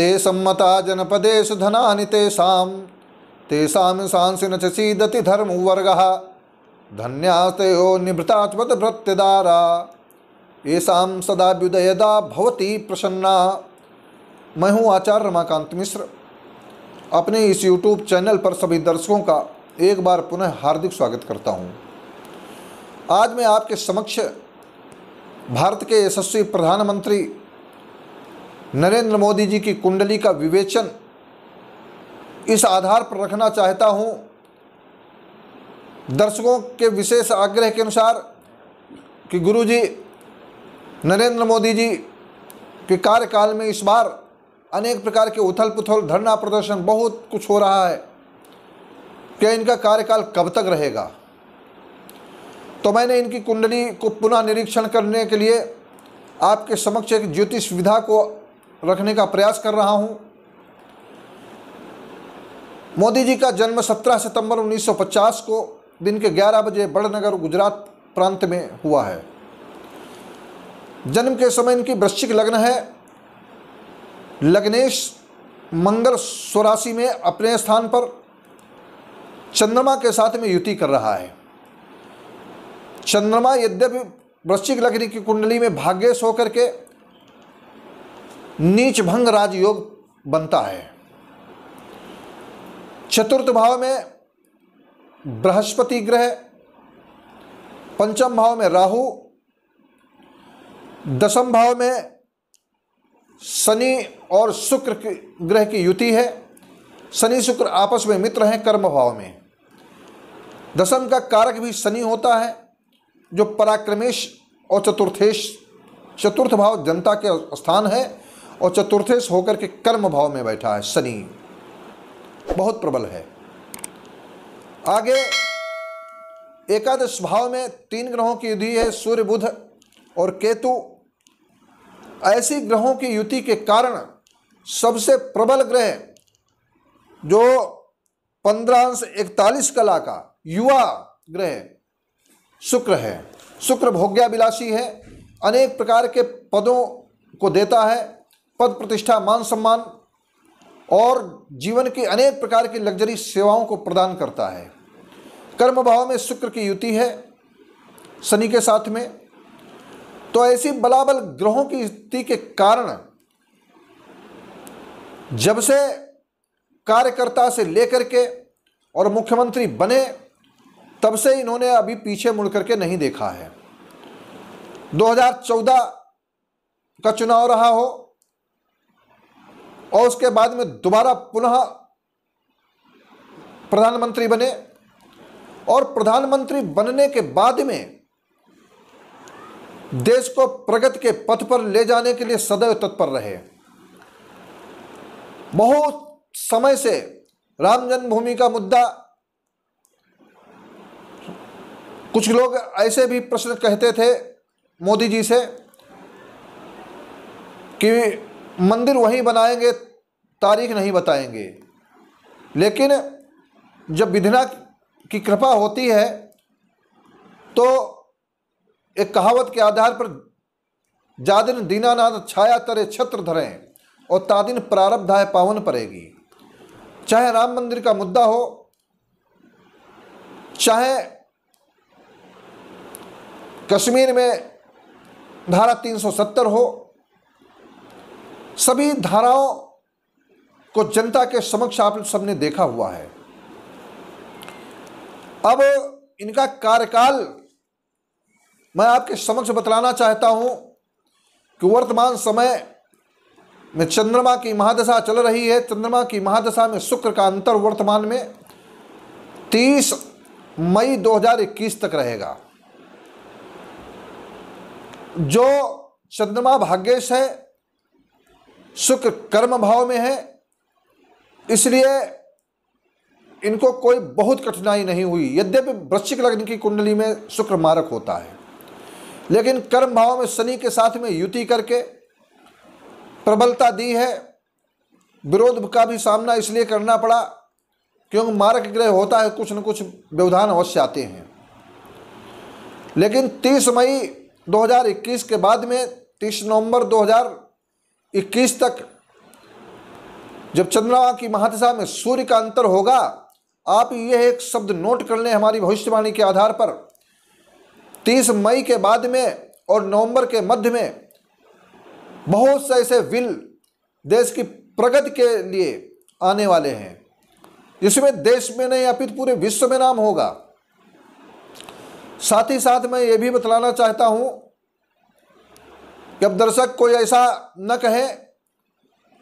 ते सम्मता जनपदेषु धनानि तेषां सांसिन च सीदति धर्मवर्गः धन्यास्तयो निभृतात्मतभृत्यदारा येषां सदाभ्युदयदा भवति प्रसन्ना। मैं हूँ आचार्य रमाकांत मिश्र। अपने इस YouTube चैनल पर सभी दर्शकों का एक बार पुनः हार्दिक स्वागत करता हूँ। आज मैं आपके समक्ष भारत के यशस्वी प्रधानमंत्री नरेंद्र मोदी जी की कुंडली का विवेचन इस आधार पर रखना चाहता हूँ, दर्शकों के विशेष आग्रह के अनुसार, कि गुरुजी नरेंद्र मोदी जी के कार्यकाल में इस बार अनेक प्रकार के उथल पुथल, धरना प्रदर्शन, बहुत कुछ हो रहा है। क्या इनका कार्यकाल कब तक रहेगा? तो मैंने इनकी कुंडली को पुनः निरीक्षण करने के लिए आपके समक्ष एक ज्योतिष विधा को रखने का प्रयास कर रहा हूं। मोदी जी का जन्म 17 सितंबर 1950 को दिन के 11 बजे बड़नगर, गुजरात प्रांत में हुआ है। जन्म के समय इनकी वृश्चिक लग्न है। लग्नेश मंगल स्वराशि में अपने स्थान पर चंद्रमा के साथ में युति कर रहा है। चंद्रमा यद्यपि वृश्चिक लग्न की कुंडली में भाग्येश होकर के नीच भंग राजयोग बनता है। चतुर्थ भाव में बृहस्पति ग्रह, पंचम भाव में राहु, दसम भाव में शनि और शुक्र ग्रह की युति है। शनि शुक्र आपस में मित्र हैं कर्म भाव में। दसम का कारक भी शनि होता है, जो पराक्रमेश और चतुर्थेश, चतुर्थ भाव जनता के स्थान है और चतुर्थेश होकर के कर्म भाव में बैठा है। शनि बहुत प्रबल है। आगे एकादश भाव में 3 ग्रहों की युति है, सूर्य, बुध और केतु। ऐसी ग्रहों की युति के कारण सबसे प्रबल ग्रह जो 15 कला का युवा ग्रह शुक्र है। शुक्र भोग्याभिलाषी है, अनेक प्रकार के पदों को देता है, पद प्रतिष्ठा, मान सम्मान और जीवन की अनेक प्रकार की लग्जरी सेवाओं को प्रदान करता है। कर्म भाव में शुक्र की युति है शनि के साथ में। तो ऐसी बलाबल ग्रहों की युति के कारण जब से कार्यकर्ता से लेकर के और मुख्यमंत्री बने, तब से इन्होंने अभी पीछे मुड़ करके नहीं देखा है। 2014 का चुनाव रहा हो और उसके बाद में दोबारा पुनः प्रधानमंत्री बने और प्रधानमंत्री बनने के बाद में देश को प्रगति के पथ पर ले जाने के लिए सदैव तत्पर रहे। बहुत समय से राम जन्मभूमि का मुद्दा, कुछ लोग ऐसे भी प्रश्न कहते थे मोदी जी से कि मंदिर वहीं बनाएंगे, तारीख नहीं बताएंगे। लेकिन जब विधिना की कृपा होती है तो एक कहावत के आधार पर जादिन दीनानाथ छाया तरे छत्र धरें और तादिन प्रारब्ध है पावन पड़ेगी। चाहे राम मंदिर का मुद्दा हो, चाहे कश्मीर में धारा 370 हो, सभी धाराओं को जनता के समक्ष आप सबने देखा हुआ है। अब इनका कार्यकाल मैं आपके समक्ष बतलाना चाहता हूं कि वर्तमान समय में चंद्रमा की महादशा चल रही है। चंद्रमा की महादशा में शुक्र का अंतर वर्तमान में 30 मई 2021 तक रहेगा। जो चंद्रमा भाग्येश है, शुक्र कर्म भाव में है, इसलिए इनको कोई बहुत कठिनाई नहीं हुई। यद्यपि वृश्चिक लग्न की कुंडली में शुक्र मारक होता है, लेकिन कर्म भाव में शनि के साथ में युति करके प्रबलता दी है। विरोध का भी सामना इसलिए करना पड़ा क्योंकि मारक ग्रह होता है, कुछ न कुछ व्यवधान अवश्य आते हैं। लेकिन 30 मई 2021 के बाद में 30 नवंबर 2021 तक जब चंद्रमा की महादशा में सूर्य का अंतर होगा, आप यह एक शब्द नोट कर लें हमारी भविष्यवाणी के आधार पर, 30 मई के बाद में और नवंबर के मध्य में बहुत से ऐसे विल देश की प्रगति के लिए आने वाले हैं, जिसमें देश में नहीं अपितु पूरे विश्व में नाम होगा। साथ ही साथ मैं ये भी बतलाना चाहता हूं कि अब दर्शक कोई ऐसा न कहे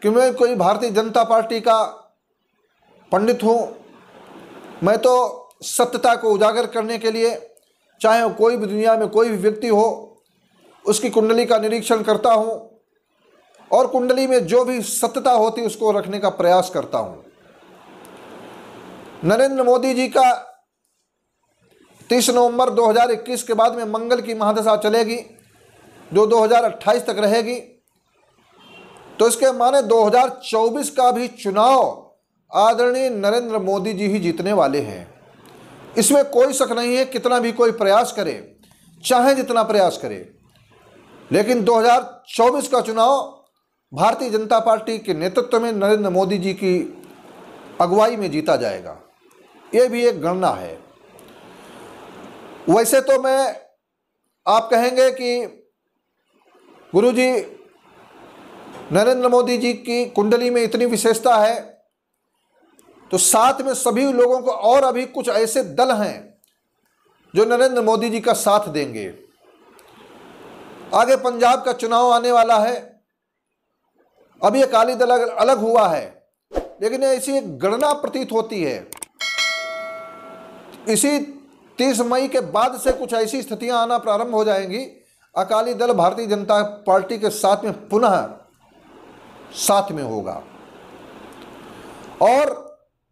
कि मैं कोई भारतीय जनता पार्टी का पंडित हूं। मैं तो सत्यता को उजागर करने के लिए, चाहे वो कोई भी दुनिया में कोई भी व्यक्ति हो, उसकी कुंडली का निरीक्षण करता हूं और कुंडली में जो भी सत्यता होती उसको रखने का प्रयास करता हूं। नरेंद्र मोदी जी का 30 नवंबर 2021 के बाद में मंगल की महादशा चलेगी, जो 2028 तक रहेगी। तो इसके माने 2024 का भी चुनाव आदरणीय नरेंद्र मोदी जी ही जीतने वाले हैं। इसमें कोई शक नहीं है, कितना भी कोई प्रयास करे, चाहे जितना प्रयास करे, लेकिन 2024 का चुनाव भारतीय जनता पार्टी के नेतृत्व में नरेंद्र मोदी जी की अगुवाई में जीता जाएगा। ये भी एक गणना है। वैसे तो मैं, आप कहेंगे कि गुरुजी नरेंद्र मोदी जी की कुंडली में इतनी विशेषता है, तो साथ में सभी लोगों को और अभी कुछ ऐसे दल हैं जो नरेंद्र मोदी जी का साथ देंगे। आगे पंजाब का चुनाव आने वाला है, अभी अकाली दल अलग हुआ है, लेकिन ऐसी एक गणना प्रतीत होती है। इसी 30 मई के बाद से कुछ ऐसी स्थितियां आना प्रारंभ हो जाएंगी, अकाली दल भारतीय जनता पार्टी के साथ में पुनः साथ में होगा। और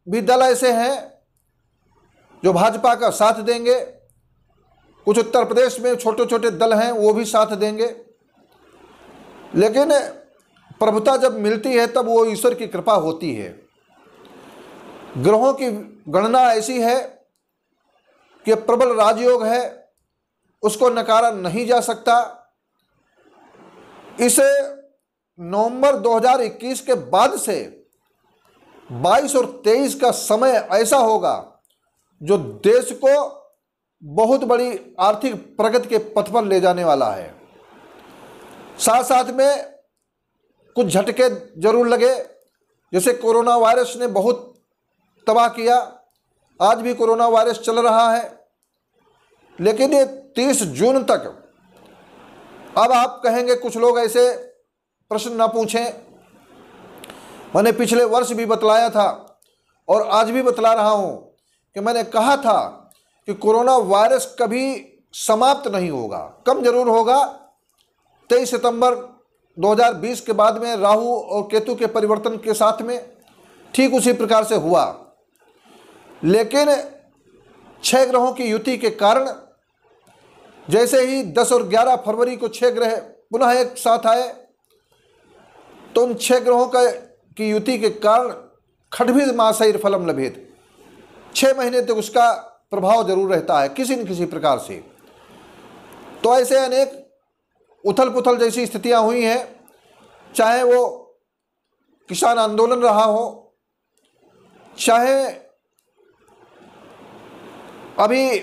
भी दल ऐसे हैं जो भाजपा का साथ देंगे, कुछ उत्तर प्रदेश में छोटे छोटे दल हैं वो भी साथ देंगे। लेकिन प्रभुता जब मिलती है तब वो ईश्वर की कृपा होती है। ग्रहों की गणना ऐसी है कि प्रबल राजयोग है, उसको नकारा नहीं जा सकता। इसे नवंबर 2021 के बाद से 22 और 23 का समय ऐसा होगा जो देश को बहुत बड़ी आर्थिक प्रगति के पथ पर ले जाने वाला है। साथ साथ में कुछ झटके जरूर लगे, जैसे कोरोना वायरस ने बहुत तबाह किया, आज भी कोरोना वायरस चल रहा है, लेकिन ये 30 जून तक। अब आप कहेंगे कुछ लोग ऐसे प्रश्न ना पूछें, मैंने पिछले वर्ष भी बतलाया था और आज भी बतला रहा हूं कि मैंने कहा था कि कोरोना वायरस कभी समाप्त नहीं होगा, कम जरूर होगा। 23 सितंबर 2020 के बाद में राहु और केतु के परिवर्तन के साथ में ठीक उसी प्रकार से हुआ, लेकिन 6 ग्रहों की युति के कारण जैसे ही 10 और 11 फरवरी को 6 ग्रह पुनः एक साथ आए, तो उन 6 ग्रहों की युति के कारण खड्भिद मासैर फलम लभेत, 6 महीने तक उसका प्रभाव जरूर रहता है किसी न किसी प्रकार से। तो ऐसे अनेक उथल पुथल जैसी स्थितियां हुई हैं, चाहे वो किसान आंदोलन रहा हो, चाहे अभी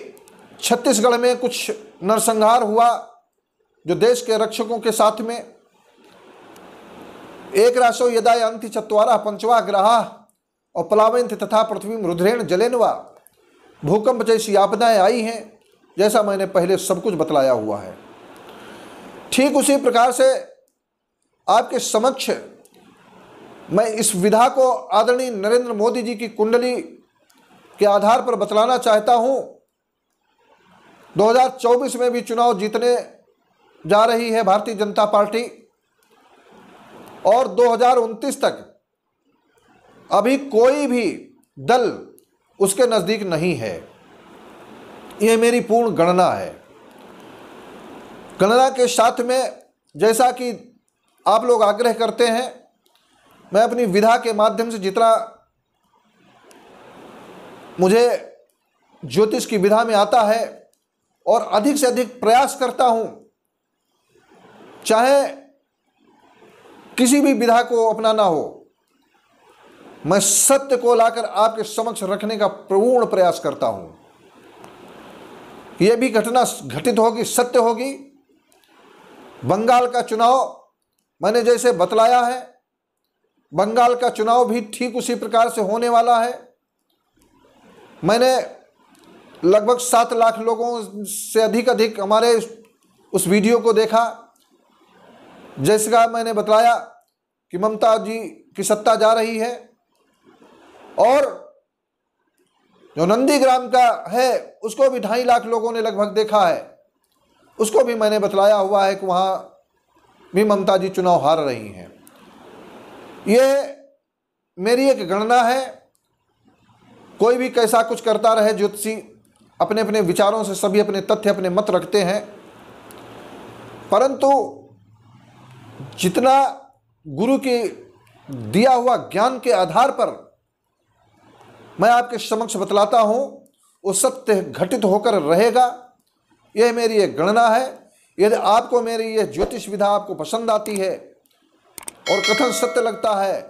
छत्तीसगढ़ में कुछ नरसंहार हुआ जो देश के रक्षकों के साथ में, एक राशो यदा यान्ति चत्वारः पंचवा ग्रहाः और प्लावयन्ति तथा पृथ्वी रुद्रेण जलेनवा, भूकंप जैसी आपदाएं आई हैं, जैसा मैंने पहले सब कुछ बतलाया हुआ है। ठीक उसी प्रकार से आपके समक्ष मैं इस विधा को आदरणीय नरेंद्र मोदी जी की कुंडली के आधार पर बतलाना चाहता हूं। 2024 में भी चुनाव जीतने जा रही है भारतीय जनता पार्टी, और 2029 तक अभी कोई भी दल उसके नज़दीक नहीं है। यह मेरी पूर्ण गणना है। गणना के साथ में जैसा कि आप लोग आग्रह करते हैं, मैं अपनी विधा के माध्यम से जितना मुझे ज्योतिष की विधा में आता है और अधिक से अधिक प्रयास करता हूं, चाहे किसी भी विधा को अपनाना हो, मैं सत्य को लाकर आपके समक्ष रखने का पूर्ण प्रयास करता हूं। यह भी घटना घटित होगी, सत्य होगी। बंगाल का चुनाव मैंने जैसे बतलाया है, बंगाल का चुनाव भी ठीक उसी प्रकार से होने वाला है। मैंने लगभग 7 लाख लोगों से अधिक हमारे उस वीडियो को देखा, जैसा मैंने बतलाया कि ममता जी की सत्ता जा रही है। और जो नंदीग्राम का है उसको भी 2.5 लाख लोगों ने लगभग देखा है, उसको भी मैंने बतलाया हुआ है कि वहाँ भी ममता जी चुनाव हार रही हैं। ये मेरी एक गणना है। कोई भी कैसा कुछ करता रहे, ज्योतिषी अपने अपने विचारों से सभी अपने तथ्य अपने मत रखते हैं, परंतु जितना गुरु के दिया हुआ ज्ञान के आधार पर मैं आपके समक्ष बतलाता हूं, वो सत्य घटित होकर रहेगा। यह मेरी एक गणना है। यदि आपको मेरी यह ज्योतिष विधा आपको पसंद आती है और कथन सत्य लगता है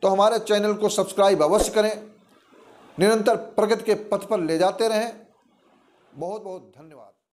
तो हमारे चैनल को सब्सक्राइब अवश्य करें। निरंतर प्रगति के पथ पर ले जाते रहें। बहुत बहुत धन्यवाद।